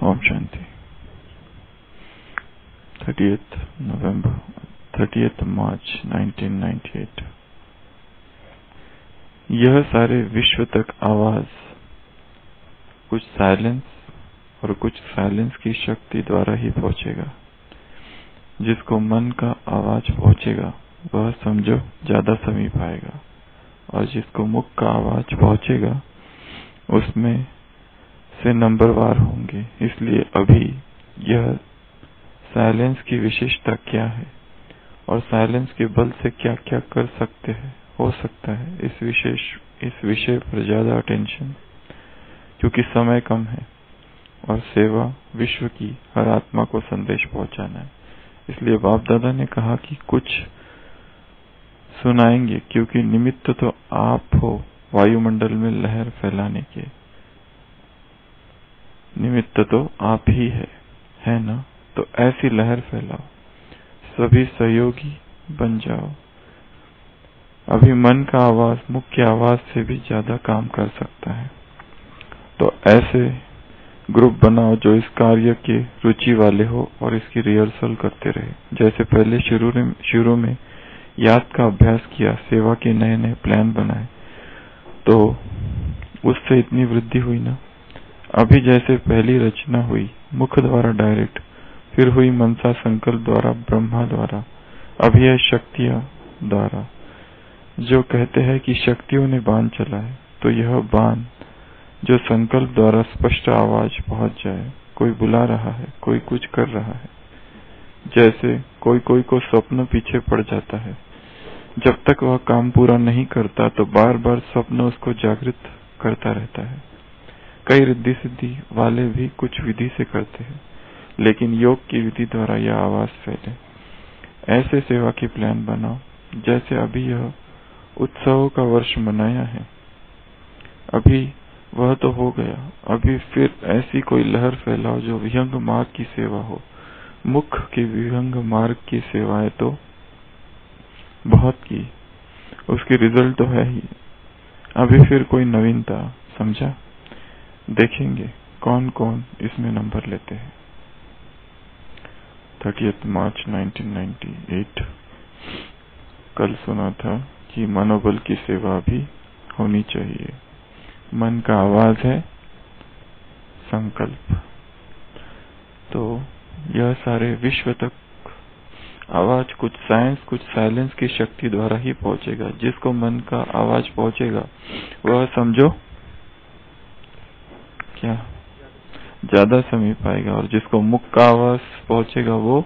Om Shanti. 30th मार्च 1998। यह सारे विश्व तक आवाज कुछ साइलेंस और कुछ साइलेंस की शक्ति द्वारा ही पहुंचेगा। जिसको मन का आवाज पहुंचेगा वह समझो ज्यादा समीप आएगा, और जिसको मुख का आवाज पहुंचेगा उसमें से नंबरवार होंगे। इसलिए अभी यह साइलेंस की विशेषता क्या है और साइलेंस के बल से क्या क्या कर सकते हैं, हो सकता है, इस विषय पर ज्यादा अटेंशन, क्योंकि समय कम है और सेवा विश्व की हर आत्मा को संदेश पहुंचाना है। इसलिए बाप दादा ने कहा कि कुछ सुनाएंगे, क्योंकि निमित्त तो आप हो वायुमंडल में लहर फैलाने के। निमित्त तो आप ही है ना? तो ऐसी लहर फैलाओ, सभी सहयोगी बन जाओ। अभी मन का आवाज मुख्य आवाज से भी ज्यादा काम कर सकता है, तो ऐसे ग्रुप बनाओ जो इस कार्य के रुचि वाले हो और इसकी रिहर्सल करते रहे। जैसे पहले शुरू में याद का अभ्यास किया, सेवा के नए नए प्लान बनाए, तो उससे इतनी वृद्धि हुई ना। अभी जैसे पहली रचना हुई मुख द्वारा डायरेक्ट, फिर हुई मनसा संकल्प द्वारा, ब्रह्मा द्वारा, अभी है शक्तियां द्वारा। जो कहते हैं कि शक्तियों ने बाण चला है, तो यह बाण जो संकल्प द्वारा स्पष्ट आवाज पहुंच जाए। कोई बुला रहा है, कोई कुछ कर रहा है। जैसे कोई को स्वप्न पीछे पड़ जाता है, जब तक वह काम पूरा नहीं करता तो बार बार स्वप्न उसको जागृत करता रहता है। कई रिद्धि सिद्धि वाले भी कुछ विधि से करते हैं, लेकिन योग की विधि द्वारा यह आवाज फैले। ऐसे सेवा के प्लान बनाओ। जैसे अभी यह उत्सवों का वर्ष मनाया है, अभी वह तो हो गया। अभी फिर ऐसी कोई लहर फैलाओ जो विहंग मार्ग की सेवा हो। मुख की विहंग मार्ग की सेवाएं तो बहुत की, उसकी रिजल्ट तो है ही। अभी फिर कोई नवीनता, समझा? देखेंगे कौन कौन इसमें नंबर लेते हैं। 30th मार्च 1998। कल सुना था कि मनोबल की सेवा भी होनी चाहिए। मन का आवाज है संकल्प। तो यह सारे विश्व तक आवाज कुछ साइंस कुछ साइलेंस की शक्ति द्वारा ही पहुंचेगा। जिसको मन का आवाज पहुंचेगा वह समझो क्या ज्यादा समीप आएगा, और जिसको मुख का आवाज पहुंचेगा वो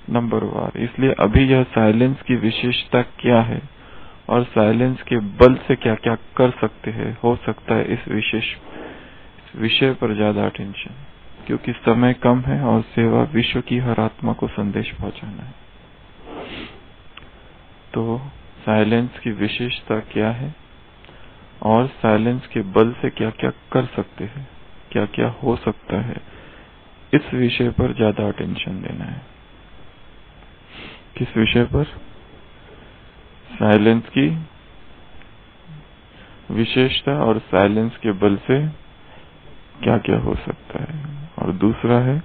नंबरवार। इसलिए अभी यह साइलेंस की विशेषता क्या है और साइलेंस के बल से क्या क्या कर सकते हैं, हो सकता है, इस विषय पर ज्यादा अटेंशन, क्योंकि समय कम है और सेवा विश्व की हर आत्मा को संदेश पहुंचाना है। तो साइलेंस की विशेषता क्या है और साइलेंस के बल से क्या क्या कर सकते हैं, क्या क्या हो सकता है, इस विषय पर ज्यादा अटेंशन देना है। किस विषय पर? साइलेंस की विशेषता और साइलेंस के बल से क्या क्या हो सकता है, और दूसरा है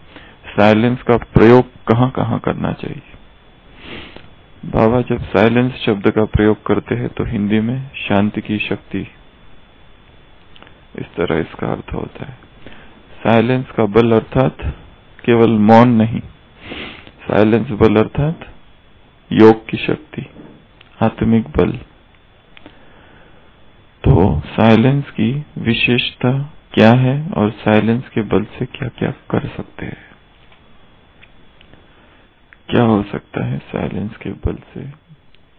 साइलेंस का प्रयोग कहाँ कहाँ करना चाहिए। बाबा जब साइलेंस शब्द का प्रयोग करते हैं तो हिंदी में शांति की शक्ति, इस तरह इसका अर्थ होता है। साइलेंस का बल अर्थात केवल मौन नहीं, साइलेंस बल अर्थात योग की शक्ति, आत्मिक बल। तो साइलेंस की विशेषता क्या है और साइलेंस के बल से क्या क्या कर सकते हैं, क्या हो सकता है साइलेंस के बल से,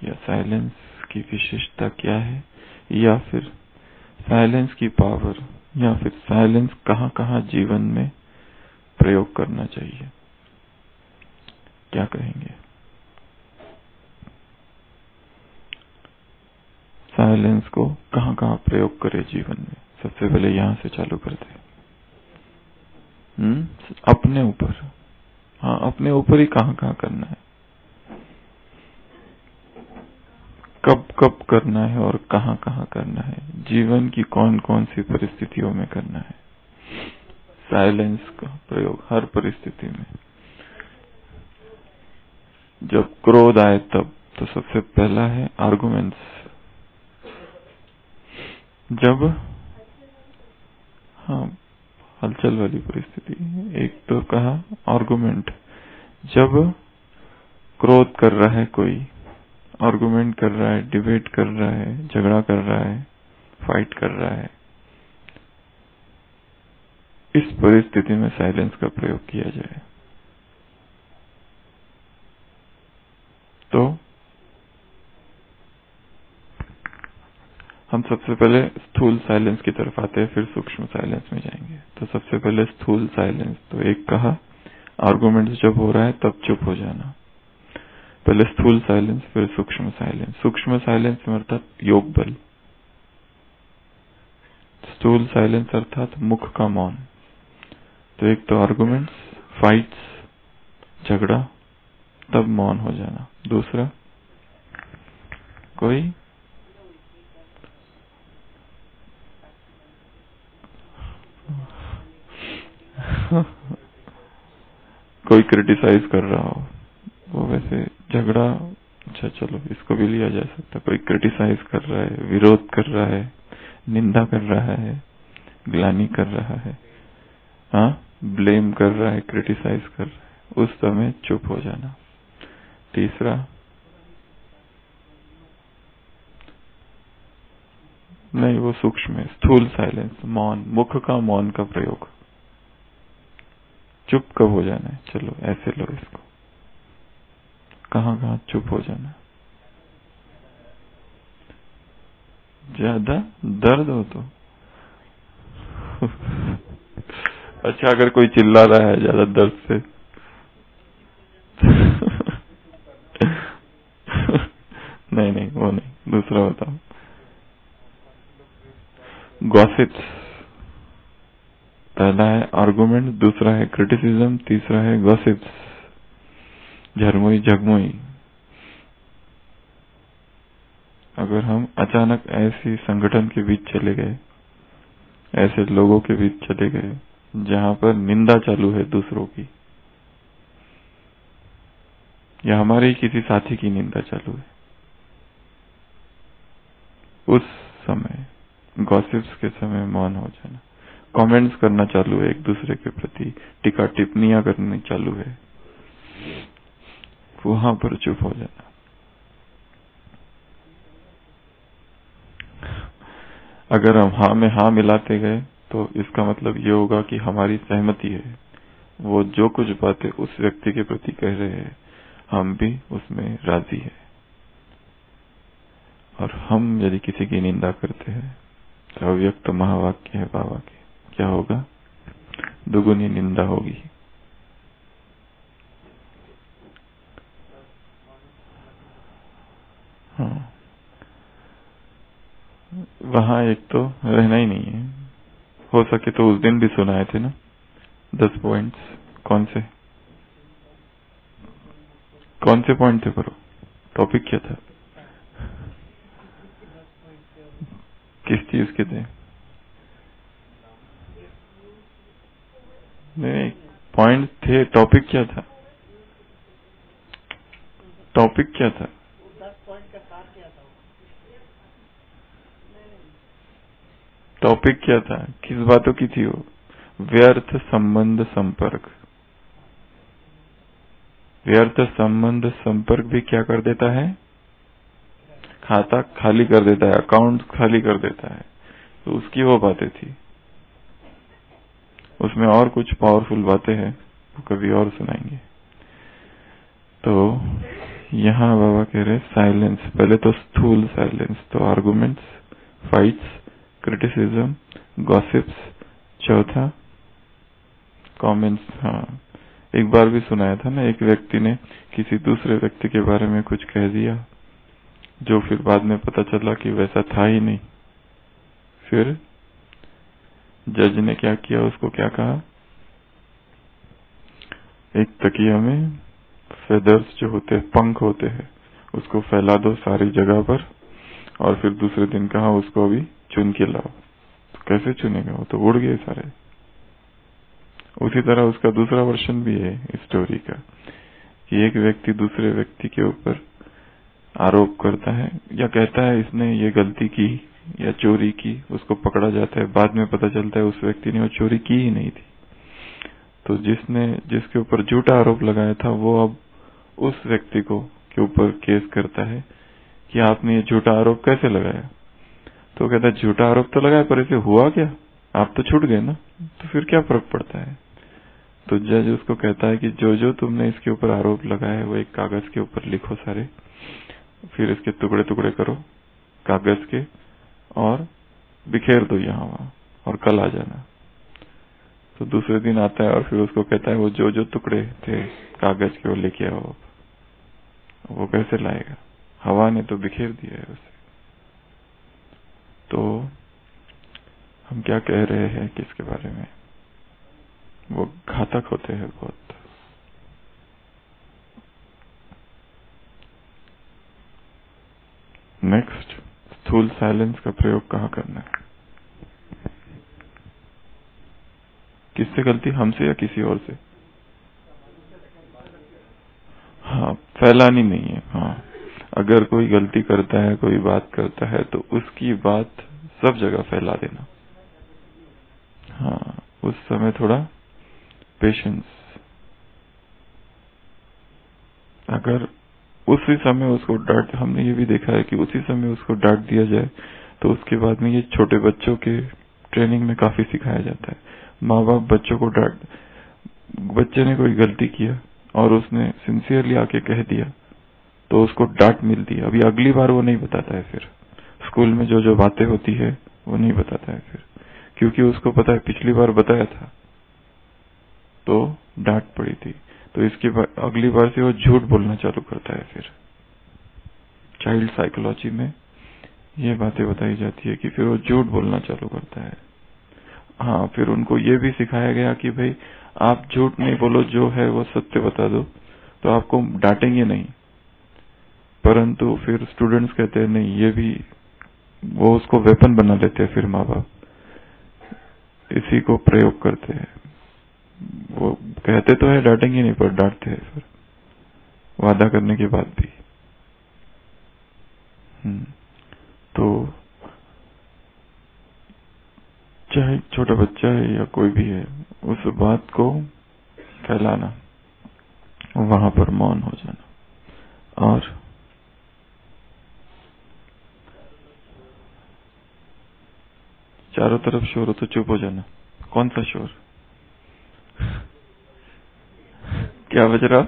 या साइलेंस की विशेषता क्या है, या फिर साइलेंस की पावर, या फिर साइलेंस कहाँ कहाँ जीवन में प्रयोग करना चाहिए, क्या कहेंगे? साइलेंस को कहाँ कहाँ प्रयोग करें जीवन में? सबसे पहले यहाँ से चालू करते हैं। अपने ऊपर। हाँ, अपने ऊपर ही कहाँ कहाँ करना है, कब कब करना है और कहाँ कहाँ करना है, जीवन की कौन कौन सी परिस्थितियों में करना है। साइलेंस का प्रयोग हर परिस्थिति में। जब क्रोध आए तब तो सबसे पहला है आर्गुमेंट्स। जब हाँ हलचल वाली परिस्थिति, एक तो कहा आर्गुमेंट। जब क्रोध कर रहा है कोई, आर्गुमेंट कर रहा है, डिबेट कर रहा है, झगड़ा कर रहा है, फाइट कर रहा है, इस परिस्थिति में साइलेंस का प्रयोग किया जाए। तो हम सबसे पहले स्थूल साइलेंस की तरफ आते हैं, फिर सूक्ष्म साइलेंस में जाएंगे। तो सबसे पहले स्थूल साइलेंस। तो एक कहा आर्गुमेंट्स जब हो रहा है तब चुप हो जाना। पहले स्थूल साइलेंस, फिर सूक्ष्म साइलेंस। सूक्ष्म साइलेंस में अर्थात योग बल। स्थूल साइलेंस अर्थात मुख का मौन। तो एक तो आर्गुमेंट्स, फाइट्स, झगड़ा, तब मौन हो जाना। दूसरा कोई कोई क्रिटिसाइज कर रहा हो, वो वैसे झगड़ा, अच्छा चलो इसको भी लिया जा सकता। कोई क्रिटिसाइज कर रहा है, विरोध कर रहा है, निंदा कर रहा है, ग्लानि कर रहा है, हाँ ब्लेम कर रहा है, क्रिटिसाइज कर रहा है, उस समय चुप हो जाना। तीसरा नहीं, वो सूक्ष्म है। स्थूल साइलेंस, मौन, मुख का मौन का प्रयोग। चुप कब हो जाना है? चलो ऐसे लो इसको, कहाँ चुप हो जाना? ज्यादा दर्द हो तो अच्छा, अगर कोई चिल्ला रहा है ज्यादा दर्द से नहीं नहीं, वो नहीं, दूसरा बताओ। गॉसिप्स। पहला है आर्गुमेंट, दूसरा है क्रिटिसिज्म, तीसरा है गॉसिप्स, झरमोई झगमोई। अगर हम अचानक ऐसी संगठन के बीच चले गए, ऐसे लोगों के बीच चले गए जहां पर निंदा चालू है दूसरों की, या हमारे ही किसी साथी की निंदा चालू है, उस समय गॉसिप्स के समय मौन हो जाना। कमेंट्स करना चालू है एक दूसरे के प्रति, टीका टिप्पणियां करनी चालू है, वहां पर चुप हो जाना। अगर हम हाँ में हाँ मिलाते गए तो इसका मतलब ये होगा कि हमारी सहमति है, वो जो कुछ बातें उस व्यक्ति के प्रति कह रहे हैं हम भी उसमें राजी है। और हम यदि किसी की निंदा करते हैं तो अव्यक्त महावाक्य है बाबा के, क्या होगा? दुगुनी निंदा होगी। हाँ, वहां एक तो रहना ही नहीं है। हो सके तो उस दिन भी सुनाए थे ना 10 पॉइंट्स। कौन से पॉइंट थे? करो, टॉपिक क्या था? किस चीज के थे? नहीं, पॉइंट थे, टॉपिक क्या था? टॉपिक क्या था? टॉपिक क्या था? किस बातों की थी वो? व्यर्थ संबंध संपर्क। व्यर्थ संबंध संपर्क भी क्या कर देता है? खाता खाली कर देता है, अकाउंट खाली कर देता है। तो उसकी वो बातें थी। उसमें और कुछ पावरफुल बातें हैं, वो कभी और सुनाएंगे। तो यहाँ बाबा कह रहे साइलेंस। पहले तो स्थूल साइलेंस, तो आर्गुमेंट्स, फाइट्स, क्रिटिसिज्म, गॉसिप्स। चौथा कमेंट्स। हाँ, एक बार भी सुनाया था ना, एक व्यक्ति ने किसी दूसरे व्यक्ति के बारे में कुछ कह दिया जो फिर बाद में पता चला कि वैसा था ही नहीं। फिर जज ने क्या किया, उसको क्या कहा? एक तकिया में फेदर्स जो होते हैं, पंख होते हैं, उसको फैला दो सारी जगह पर, और फिर दूसरे दिन कहा उसको अभी चुन के लाओ। तो कैसे चुनेगा? वो तो उड़ गए सारे। उसी तरह उसका दूसरा वर्जन भी है इस स्टोरी का कि एक व्यक्ति दूसरे व्यक्ति के ऊपर आरोप करता है या कहता है इसने ये गलती की या चोरी की, उसको पकड़ा जाता है, बाद में पता चलता है उस व्यक्ति ने वो चोरी की ही नहीं थी। तो जिसके ऊपर झूठा आरोप लगाया था वो अब उस व्यक्ति को के ऊपर केस करता है कि आपने ये झूठा आरोप कैसे लगाया। तो कहता है झूठा आरोप तो लगाया पर इसे हुआ क्या, आप तो छूट गए ना, तो फिर क्या फर्क पड़ता है। तो जज उसको कहता है कि जो तुमने इसके ऊपर आरोप लगाया है वो एक कागज के ऊपर लिखो सारे, फिर इसके टुकड़े टुकड़े करो कागज के और बिखेर दो यहाँ वहाँ, और कल आ जाना। तो दूसरे दिन आता है और फिर उसको कहता है वो जो टुकड़े थे कागज के वो लेके आओ। वो कैसे लाएगा, हवा ने तो बिखेर दिया है उसे। तो हम क्या कह रहे हैं किसके बारे में, वो घातक होते हैं बहुत। नेक्स्ट, स्थूल साइलेंस का प्रयोग कहाँ करना है। किससे गलती, हमसे या किसी और से। हाँ, फैलानी नहीं है। हाँ, अगर कोई गलती करता है, कोई बात करता है तो उसकी बात सब जगह फैला देना। हाँ, उस समय थोड़ा पेशेंस। अगर उसी समय उसको डांट, हमने ये भी देखा है कि उसी समय उसको डांट दिया जाए तो उसके बाद में ये छोटे बच्चों के ट्रेनिंग में काफी सिखाया जाता है। माँ बाप बच्चों को डांट, बच्चे ने कोई गलती किया और उसने सिंसियरली आके कह दिया तो उसको डांट मिलती है। अभी अगली बार वो नहीं बताता है, फिर स्कूल में जो बातें होती है वो नहीं बताता है फिर, क्योंकि उसको पता है पिछली बार बताया था तो डांट पड़ी थी। तो इसके बाद अगली बार से वो झूठ बोलना चालू करता है। फिर चाइल्ड साइकोलॉजी में ये बातें बताई जाती है कि फिर वो झूठ बोलना चालू करता है। हाँ, फिर उनको ये भी सिखाया गया कि भाई आप झूठ नहीं बोलो, जो है वो सत्य बता दो, तो आपको डांटेंगे नहीं। परंतु फिर स्टूडेंट्स कहते हैं नहीं, ये भी, वो उसको वेपन बना लेते हैं। फिर माँ बाप इसी को प्रयोग करते हैं। वो कहते तो है डांटेंगे नहीं, पर डांटते हैं फिर वादा करने के बाद भी। तो चाहे छोटा बच्चा है या कोई भी है, उस बात को फैलाना, वहां पर मौन हो जाना। और चारों तरफ शोर हो तो चुप हो जाना। कौन सा शोर, क्या बज रहा,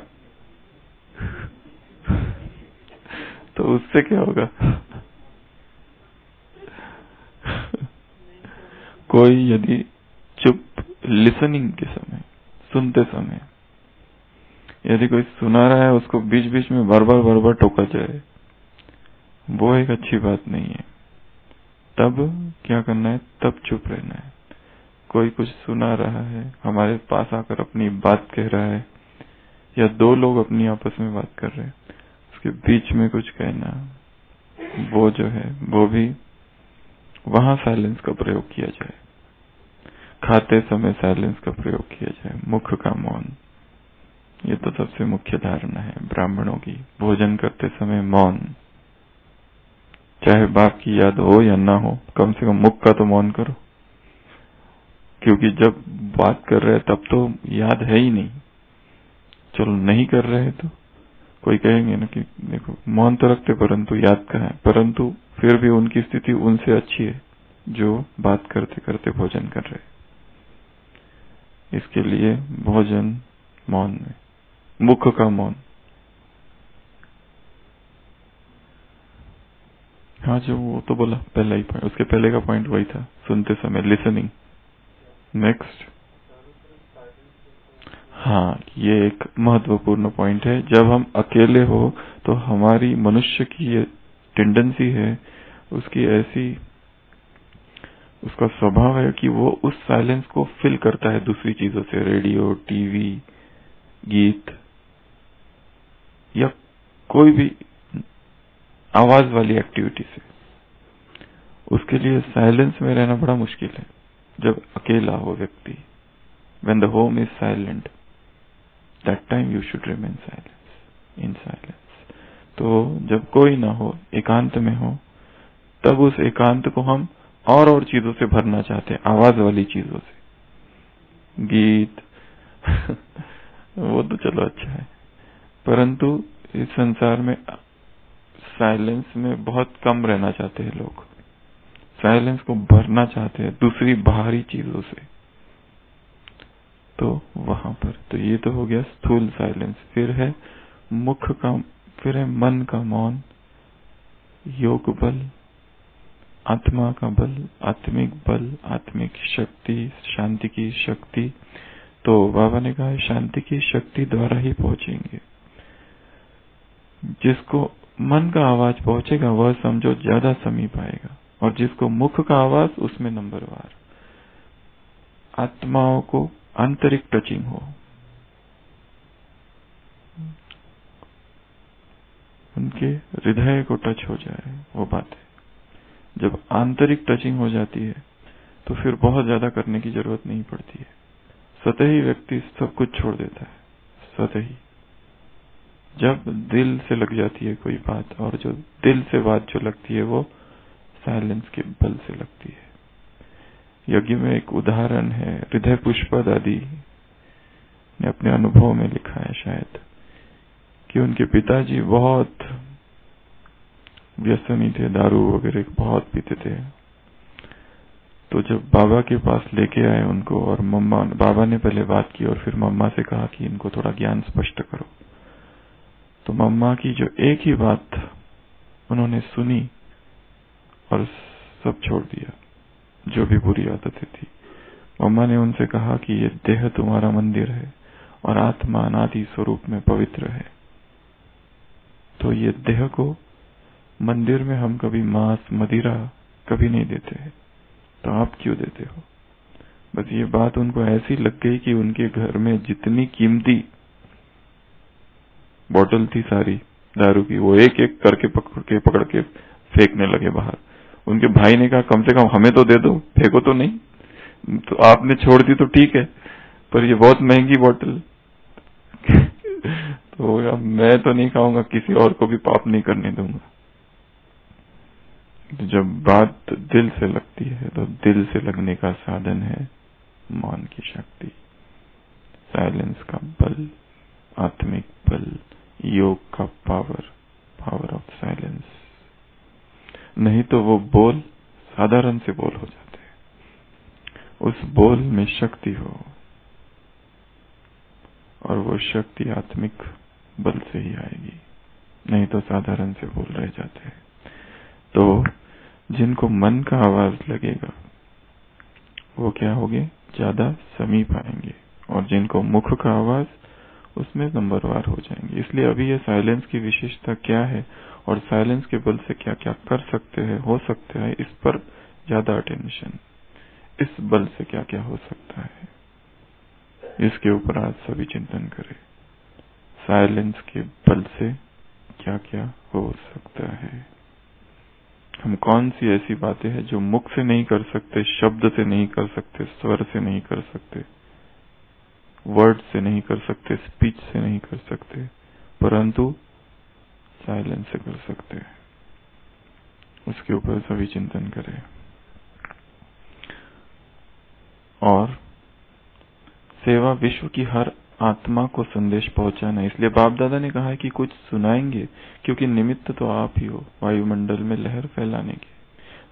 तो उससे क्या होगा। कोई यदि चुप, लिसनिंग के समय, सुनते समय यदि कोई सुना रहा है, उसको बीच बीच में बार बार टोका जाए, वो एक अच्छी बात नहीं है। तब क्या करना है, तब चुप रहना है। कोई कुछ सुना रहा है, हमारे पास आकर अपनी बात कह रहा है, या दो लोग अपनी आपस में बात कर रहे हैं, उसके बीच में कुछ कहना, वो जो है वो भी, वहां साइलेंस का प्रयोग किया जाए। खाते समय साइलेंस का प्रयोग किया जाए, मुख का मौन। ये तो सबसे मुख्य धारणा है ब्राह्मणों की। भोजन करते समय मौन, चाहे बाप की याद हो या ना हो, कम से कम मुख का तो मौन करो, क्योंकि जब बात कर रहे हैं तब तो याद है ही नहीं। चलो नहीं कर रहे तो कोई कहेंगे ना कि देखो मौन तो रखते परंतु याद कहाँ है। परंतु फिर भी उनकी स्थिति उनसे अच्छी है जो बात करते करते भोजन कर रहे। इसके लिए भोजन मौन में, मुख का मौन। हाँ, जो वो तो बोला पहला ही पॉइंट, उसके पहले का पॉइंट वही था, सुनते समय लिसनिंग। नेक्स्ट, हाँ, ये एक महत्वपूर्ण पॉइंट है। जब हम अकेले हो तो हमारी मनुष्य की ये टेंडेंसी है, उसकी ऐसी, उसका स्वभाव है कि वो उस साइलेंस को फिल करता है दूसरी चीजों से, रेडियो, टीवी, गीत या कोई भी आवाज वाली एक्टिविटी से। उसके लिए साइलेंस में रहना बड़ा मुश्किल है जब अकेला हो व्यक्ति, When the home is silent, that time you should remain in silence. तो जब कोई ना हो, एकांत में हो, तब उस एकांत को हम और चीजों से भरना चाहते हैं, आवाज वाली चीजों से, गीत वो तो चलो अच्छा है, परंतु इस संसार में साइलेंस में बहुत कम रहना चाहते हैं लोग। साइलेंस को भरना चाहते हैं दूसरी बाहरी चीजों से। तो वहां पर तो ये तो हो गया स्थूल साइलेंस। फिर है मुख का, फिर है मन का मौन, योग बल, आत्मा का बल, आत्मिक बल, आत्मिक शक्ति, शांति की शक्ति। तो बाबा ने कहा शांति की शक्ति द्वारा ही पहुंचेंगे। जिसको मन का आवाज पहुंचेगा वह समझो ज्यादा समीप आएगा, और जिसको मुख का आवाज उसमें नंबरवार आत्माओं को आंतरिक टचिंग हो, उनके हृदय को टच हो जाए, वो बात है। जब आंतरिक टचिंग हो जाती है तो फिर बहुत ज्यादा करने की जरूरत नहीं पड़ती है। स्वतः ही व्यक्ति सब कुछ छोड़ देता है, स्वतः ही। जब दिल से लग जाती है कोई बात, और जो दिल से बात जो लगती है वो साइलेंस के बल से लगती है। यज्ञ में एक उदाहरण है, हृदय पुष्पद आदि ने अपने अनुभव में लिखा है शायद, कि उनके पिताजी बहुत व्यसनी थे, दारू वगैरह बहुत पीते थे। तो जब बाबा के पास लेके आए उनको, और बाबा ने पहले बात की और फिर मम्मा से कहा कि इनको थोड़ा ज्ञान स्पष्ट करो। तो मम्मा की जो एक ही बात उन्होंने सुनी और सब छोड़ दिया, जो भी बुरी आदतें थी। मम्मा ने उनसे कहा कि ये देह तुम्हारा मंदिर है और आत्मा अनादि स्वरूप में पवित्र है। तो ये देह को मंदिर में हम कभी मांस मदिरा कभी नहीं देते हैं, तो आप क्यों देते हो? बस ये बात उनको ऐसी लग गई कि उनके घर में जितनी कीमती बोतल थी सारी दारू की, वो एक एक करके पकड़ के फेंकने लगे बाहर। उनके भाई ने कहा कम से कम हमें तो दे दो, फेंको तो नहीं। तो आपने छोड़ दी तो ठीक है, पर ये बहुत महंगी बोतल तो अब मैं तो नहीं खाऊंगा, किसी और को भी पाप नहीं करने दूंगा। तो जब बात दिल से लगती है तो दिल से लगने का साधन है मौन की शक्ति, साइलेंस का बल, आत्मिक बल, योग का पावर ऑफ साइलेंस। नहीं तो वो बोल साधारण से बोल हो जाते हैं। उस बोल में शक्ति हो, और वो शक्ति आत्मिक बल से ही आएगी, नहीं तो साधारण से बोल रह जाते हैं। तो जिनको मन का आवाज लगेगा वो क्या होंगे, ज्यादा समीप आएंगे, और जिनको मुख का आवाज उसमें नंबरवार हो जाएंगे। इसलिए अभी ये साइलेंस की विशेषता क्या है और साइलेंस के बल से क्या क्या कर सकते हैं, हो सकता है, इस पर ज्यादा अटेंशन। इस बल से क्या क्या हो सकता है, इसके ऊपर आज सभी चिंतन करें। साइलेंस के बल से क्या क्या हो सकता है। हम कौन सी ऐसी बातें हैं जो मुख से नहीं कर सकते, शब्द से नहीं कर सकते, स्वर से नहीं कर सकते, वर्ड से नहीं कर सकते, स्पीच से नहीं कर सकते, परंतु साइलेंस से कर सकते हैं। उसके ऊपर सभी चिंतन करें। और सेवा विश्व की हर आत्मा को संदेश पहुंचाना। इसलिए बाप दादा ने कहा है कि कुछ सुनाएंगे, क्योंकि निमित्त तो आप ही हो वायुमंडल में लहर फैलाने की।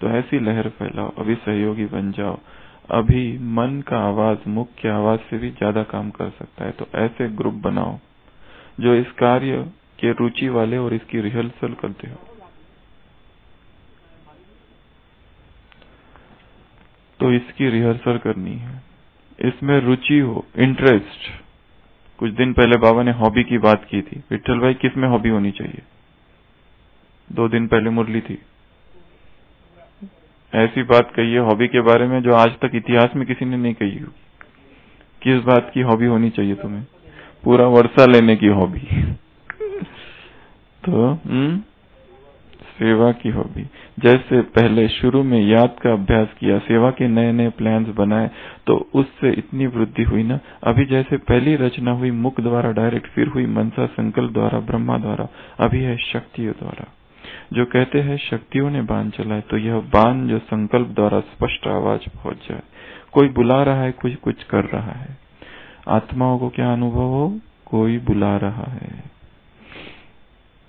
तो ऐसी लहर फैलाओ, अभी सहयोगी बन जाओ। अभी मन का आवाज मुख्य आवाज से भी ज्यादा काम कर सकता है। तो ऐसे ग्रुप बनाओ जो इस कार्य के रुचि वाले और इसकी रिहर्सल करते हो। तो इसकी रिहर्सल करनी है, इसमें रुचि हो, इंटरेस्ट। कुछ दिन पहले बाबा ने हॉबी की बात की थी। विठल भाई, किस में हॉबी होनी चाहिए? 2 दिन पहले मुरली थी, ऐसी बात कही है हॉबी के बारे में जो आज तक इतिहास में किसी ने नहीं कही होगी। किस बात की हॉबी होनी चाहिए तुम्हें? पूरा वर्षा लेने की हॉबी तो सेवा की हॉबी। जैसे पहले शुरू में याद का अभ्यास किया, सेवा के नए नए प्लान्स बनाए, तो उससे इतनी वृद्धि हुई ना। अभी जैसे पहली रचना हुई मुख द्वारा डायरेक्ट, फिर हुई मनसा संकल्प द्वारा, ब्रह्मा द्वारा, अभी है शक्तियों द्वारा। जो कहते हैं शक्तियों ने बाण चलाए, तो यह बाण जो संकल्प द्वारा स्पष्ट आवाज पहुंच जाए। कोई बुला रहा है, कोई कुछ कर रहा है। आत्माओं को क्या अनुभव हो? कोई बुला रहा है।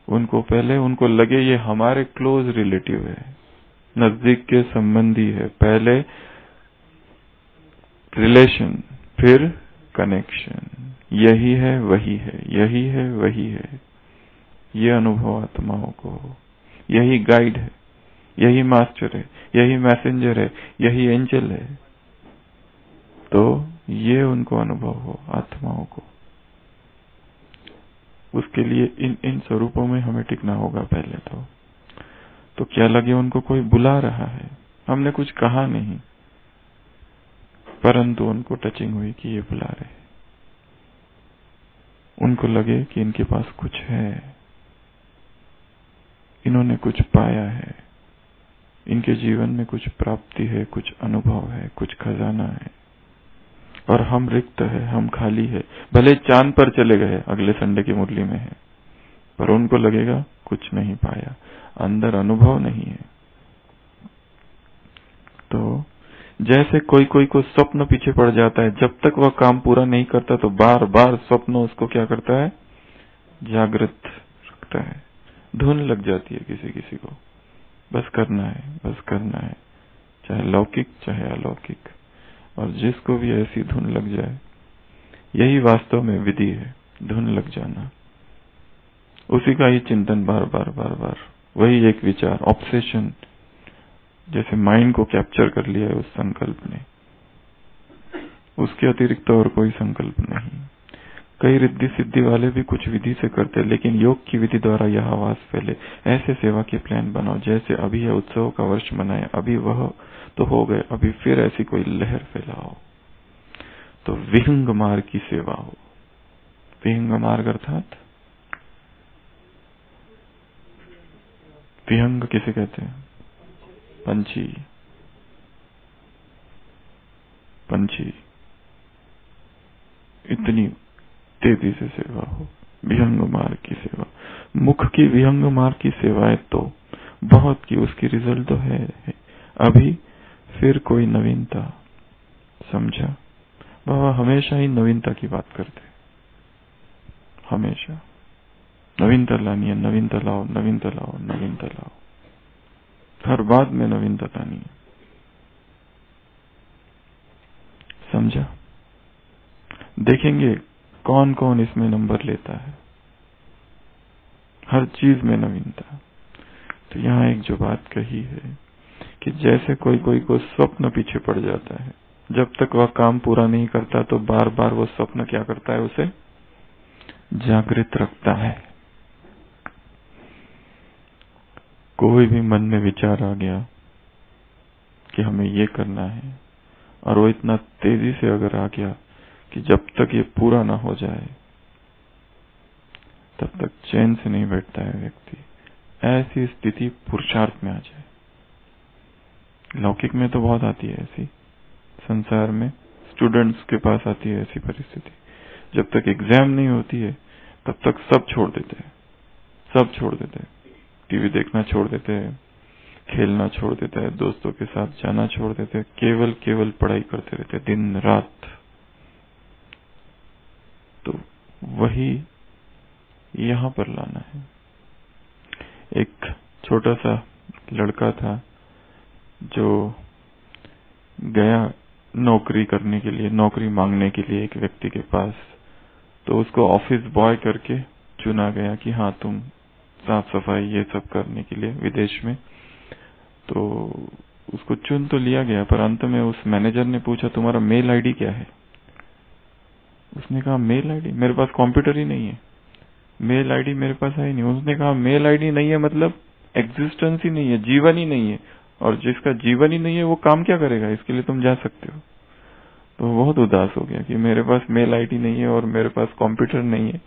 उनको लगे ये हमारे क्लोज रिलेटिव है, नजदीक के संबंधी है। पहले रिलेशन, फिर कनेक्शन। यही है वही है, यही है वही है। ये अनुभव आत्माओं को, यही गाइड है, यही मास्टर है, यही मैसेंजर है, यही एंजल है। तो ये उनको अनुभव हो आत्माओं को। उसके लिए इन स्वरूपों में हमें टिकना होगा पहले तो क्या लगे उनको कोई बुला रहा है। हमने कुछ कहा नहीं, परंतु उनको टचिंग हुई कि ये बुला रहे। उनको लगे कि इनके पास कुछ है, इन्होंने कुछ पाया है, इनके जीवन में कुछ प्राप्ति है, कुछ अनुभव है, कुछ खजाना है, और हम रिक्त है, हम खाली है। भले चांद पर चले गए, अगले संडे की मुरली में है, पर उनको लगेगा कुछ नहीं पाया, अंदर अनुभव नहीं है। तो जैसे कोई को स्वप्न पीछे पड़ जाता है, जब तक वह काम पूरा नहीं करता तो बार बार स्वप्न उसको क्या करता है? जागृत रखता है। धुन लग जाती है किसी को, बस करना है, बस करना है, चाहे लौकिक चाहे अलौकिक। और जिसको भी ऐसी धुन लग जाए, यही वास्तव में विधि है, धुन लग जाना। उसी का ही चिंतन बार बार, वही एक विचार, ऑब्सेशन, जैसे माइंड को कैप्चर कर लिया है उस संकल्प ने। उसके अतिरिक्त और कोई संकल्प नहीं। कई रिद्धि सिद्धि वाले भी कुछ विधि से करते हैं, लेकिन योग की विधि द्वारा यह आवाज फैले। ऐसे सेवा के प्लान बनाओ, जैसे अभी यह उत्सव का वर्ष मनाए, अभी वह तो हो गए, अभी फिर ऐसी कोई लहर फैलाओ। तो विहंग मार्ग की सेवा हो। विहंग मार्ग अर्थात विहंग किसे कहते हैं? पंछी। इतनी तेजी से सेवा हो, विहंग मार्ग की सेवा। मुख की विहंग मार्ग की सेवाएं तो बहुत की, उसकी रिजल्ट तो है। अभी फिर कोई नवीनता, समझा? बाबा हमेशा ही नवीनता की बात करते, हमेशा नवीनता लानी है, नवीनता लाओ, नवीनता लाओ, नवीनता लाओ। हर बात में नवीनता लानी है, समझा? देखेंगे कौन कौन इसमें नंबर लेता है, हर चीज में नवीनता। तो यहाँ एक जो बात कही है कि जैसे कोई को स्वप्न पीछे पड़ जाता है, जब तक वह काम पूरा नहीं करता तो बार बार वो स्वप्न क्या करता है? उसे जागृत रखता है। कोई भी मन में विचार आ गया कि हमें ये करना है, और वो इतना तेजी से अगर आ गया कि जब तक ये पूरा ना हो जाए तब तक चैन से नहीं बैठता है व्यक्ति। ऐसी स्थिति पुरुषार्थ में आ जाए। लौकिक में तो बहुत आती है ऐसी, संसार में स्टूडेंट्स के पास आती है ऐसी परिस्थिति। जब तक एग्जाम नहीं होती है तब तक सब छोड़ देते हैं, सब छोड़ देते हैं। टीवी देखना छोड़ देते हैं, खेलना छोड़ देता है, दोस्तों के साथ जाना छोड़ देते हैं, केवल पढ़ाई करते रहते हैं दिन रात। तो वही यहां पर लाना है। एक छोटा सा लड़का था जो गया नौकरी करने के लिए, नौकरी मांगने के लिए एक व्यक्ति के पास। तो उसको ऑफिस बॉय करके चुना गया कि हाँ तुम साफ सफाई ये सब करने के लिए विदेश में। तो उसको चुन तो लिया गया, पर अंत में उस मैनेजर ने पूछा तुम्हारा मेल आईडी क्या है? उसने कहा मेल आईडी, मेरे पास कंप्यूटर ही नहीं है, मेल आईडी मेरे पास है ही नहीं। उसने कहा मेल आईडी नहीं है मतलब एग्जिस्टेंस ही नहीं है, जीवन ही नहीं है, और जिसका जीवन ही नहीं है वो काम क्या करेगा? इसके लिए तुम जा सकते हो। तो बहुत उदास हो गया कि मेरे पास मेल आईडी नहीं है और मेरे पास कंप्यूटर नहीं है,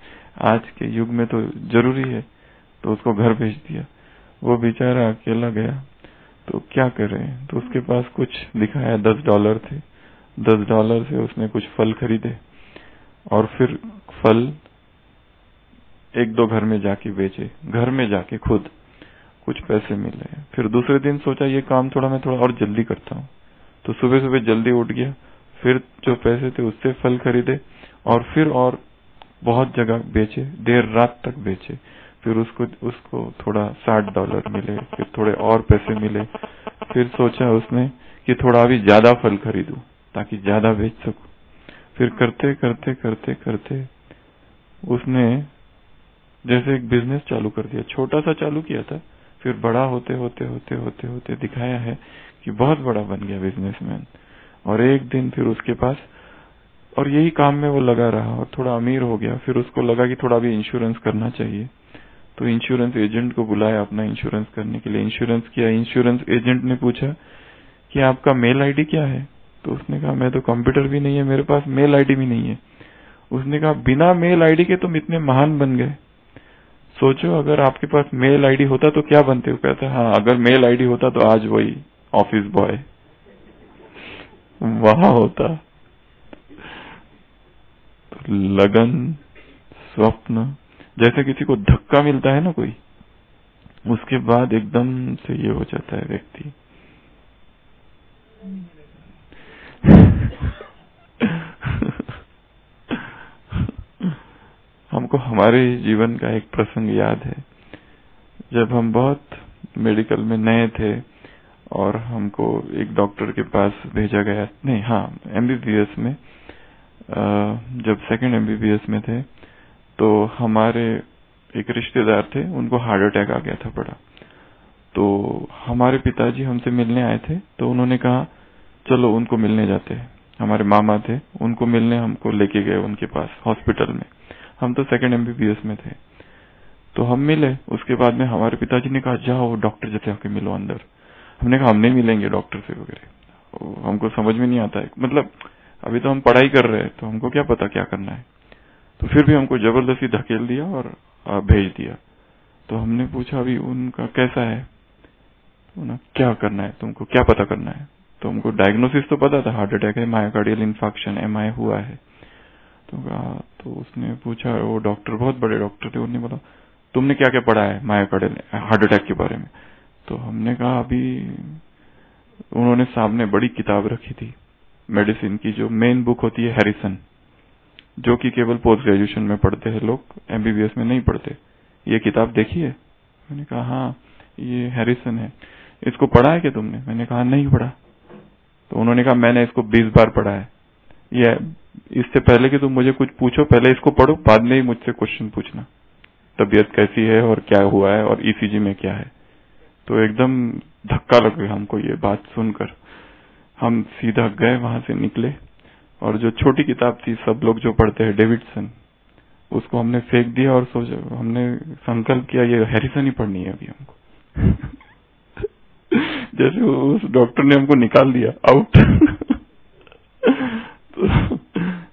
आज के युग में तो जरूरी है। तो उसको घर भेज दिया। वो बेचारा अकेला गया तो क्या करे, तो उसके पास कुछ दिखाया, $10 थे। $10 से उसने कुछ फल खरीदे और फिर फल 1-2 घर में जाके बेचे, घर में जाके खुद कुछ पैसे मिले। फिर दूसरे दिन सोचा ये काम मैं थोड़ा और जल्दी करता हूँ, तो सुबह सुबह जल्दी उठ गया, फिर जो पैसे थे उससे फल खरीदे और फिर और बहुत जगह बेचे, देर रात तक बेचे। फिर उसको थोड़ा $60 मिले, फिर थोड़े और पैसे मिले। फिर सोचा उसने कि थोड़ा अभी ज्यादा फल खरीदूं ताकि ज्यादा बेच सकूं। फिर करते करते करते करते उसने जैसे एक बिजनेस चालू कर दिया, छोटा सा चालू किया था, फिर बड़ा होते होते होते होते होते दिखाया है कि बहुत बड़ा बन गया बिजनेसमैन। और एक दिन फिर उसके पास, और यही काम में वो लगा रहा और थोड़ा अमीर हो गया। फिर उसको लगा कि थोड़ा भी इंश्योरेंस करना चाहिए, तो इंश्योरेंस एजेंट को बुलाया अपना इंश्योरेंस करने के लिए। इंश्योरेंस किया। इंश्योरेंस एजेंट ने पूछा कि आपका मेल आईडी क्या है? तो उसने कहा मैं तो कंप्यूटर भी नहीं है मेरे पास, मेल आईडी भी नहीं है। उसने कहा बिना मेल आईडी के तुम इतने महान बन गए, सोचो अगर आपके पास मेल आईडी होता तो क्या बनते हो? कहता हाँ, अगर मेल आईडी होता तो आज वही ऑफिस बॉय वहां होता। तो लगन, स्वप्न, जैसे किसी को धक्का मिलता है ना कोई, उसके बाद एकदम से ये हो जाता है व्यक्ति। हमको हमारे जीवन का एक प्रसंग याद है, जब हम बहुत मेडिकल में नए थे और हमको एक डॉक्टर के पास भेजा गया, नहीं हाँ एमबीबीएस में, जब सेकंड एमबीबीएस में थे तो हमारे एक रिश्तेदार थे, उनको हार्ट अटैक आ गया था बड़ा। तो हमारे पिताजी हमसे मिलने आए थे, तो उन्होंने कहा चलो उनको मिलने जाते हैं। हमारे मामा थे, उनको मिलने हमको लेके गए उनके पास हॉस्पिटल में। हम तो सेकंड एमबीबीएस में थे, तो हम मिले। उसके बाद में हमारे पिताजी ने कहा जाओ डॉक्टर से आके मिलो अंदर। हमने कहा हम नहीं मिलेंगे डॉक्टर से वगैरह, हमको समझ में नहीं आता है, मतलब अभी तो हम पढ़ाई कर रहे हैं तो हमको क्या पता क्या करना है। तो फिर भी हमको जबरदस्ती धकेल दिया और भेज दिया। तो हमने पूछा अभी उनका कैसा है, क्या करना है तुमको, क्या पता करना है? तो हमको डायग्नोसिस तो पता था, हार्ट अटैक है, मायोकार्डियल इंफार्क्शन एमआई हुआ है। तो उसने पूछा, वो डॉक्टर बहुत बड़े डॉक्टर थे, उन्होंने बोला तुमने क्या क्या पढ़ा है मायोकार्डियल हार्ट अटैक के बारे में? तो हमने कहा अभी, उन्होंने सामने बड़ी किताब रखी थी मेडिसिन की, जो मेन बुक होती है हैरिसन, जो कि केवल पोस्ट ग्रेजुएशन में पढ़ते हैं लोग, एमबीबीएस में नहीं पढ़ते। ये किताब देखी है? मैंने कहा हाँ ये हैरिसन है, इसको पढ़ा है क्या तुमने? मैंने कहा नहीं पढ़ा। तो उन्होंने कहा मैंने इसको 20 बार पढ़ा है। ये इससे पहले कि तुम मुझे कुछ पूछो पहले इसको पढ़ो, बाद में ही मुझसे क्वेश्चन पूछना, तबीयत कैसी है और क्या हुआ है और ईसीजी में क्या है। तो एकदम धक्का लग गया हमको ये बात सुनकर। हम सीधा गए, वहां से निकले और जो छोटी किताब थी सब लोग जो पढ़ते हैं डेविडसन, उसको हमने फेंक दिया और सोचा, हमने संकल्प किया ये हैरिसन ही पढ़नी है अभी हमको। जैसे उस डॉक्टर ने हमको निकाल दिया आउट। तो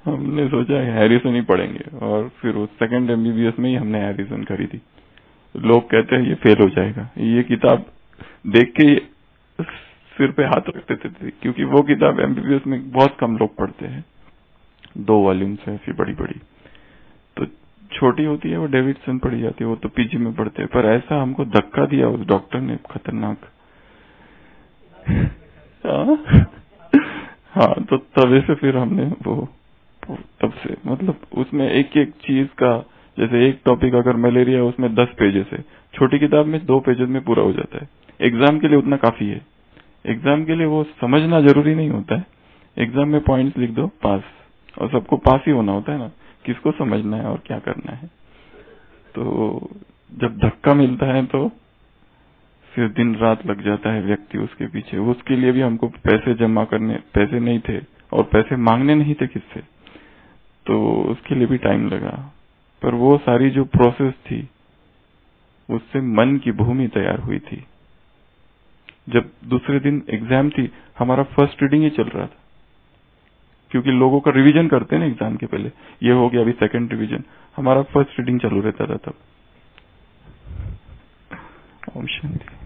हमने सोचा हैरिसन ही पढ़ेंगे और फिर उस सेकंड एमबीबीएस में ही हमने हैरिसन खरीदी। लोग कहते हैं ये फेल हो जाएगा, ये किताब देख के सिर पे हाथ रखते थे, क्योंकि वो किताब एमबीबीएस में बहुत कम लोग पढ़ते हैं, 2 वॉल्यूम्स है ऐसी बड़ी बड़ी। तो छोटी होती है वो डेविडसन पढ़ी जाती है, वो तो पीजी में पढ़ते हैं। पर ऐसा हमको धक्का दिया उस डॉक्टर ने, खतरनाक। हाँ, तो तब से फिर हमने वो तब से, मतलब उसमें एक एक चीज का, जैसे एक टॉपिक अगर मलेरिया है उसमें 10 पेजेस है, छोटी किताब में 2 पेजेस में पूरा हो जाता है। एग्जाम के लिए उतना काफी है। एग्जाम के लिए वो समझना जरूरी नहीं होता है, एग्जाम में पॉइंट्स लिख दो पास, और सबको पास ही होना होता है ना, किसको समझना है और क्या करना है। तो जब धक्का मिलता है तो फिर दिन रात लग जाता है व्यक्ति उसके पीछे। उसके लिए भी हमको पैसे जमा करने, पैसे नहीं थे और पैसे मांगने नहीं थे किससे, तो उसके लिए भी टाइम लगा। पर वो सारी जो प्रोसेस थी उससे मन की भूमि तैयार हुई थी। जब दूसरे दिन एग्जाम थी, हमारा फर्स्ट रीडिंग ही चल रहा था, क्योंकि लोगों का रिवीजन करते हैं ना एग्जाम के पहले, ये हो गया अभी सेकंड रिवीजन, हमारा फर्स्ट रीडिंग चालू रहता था तब। ओम शांति।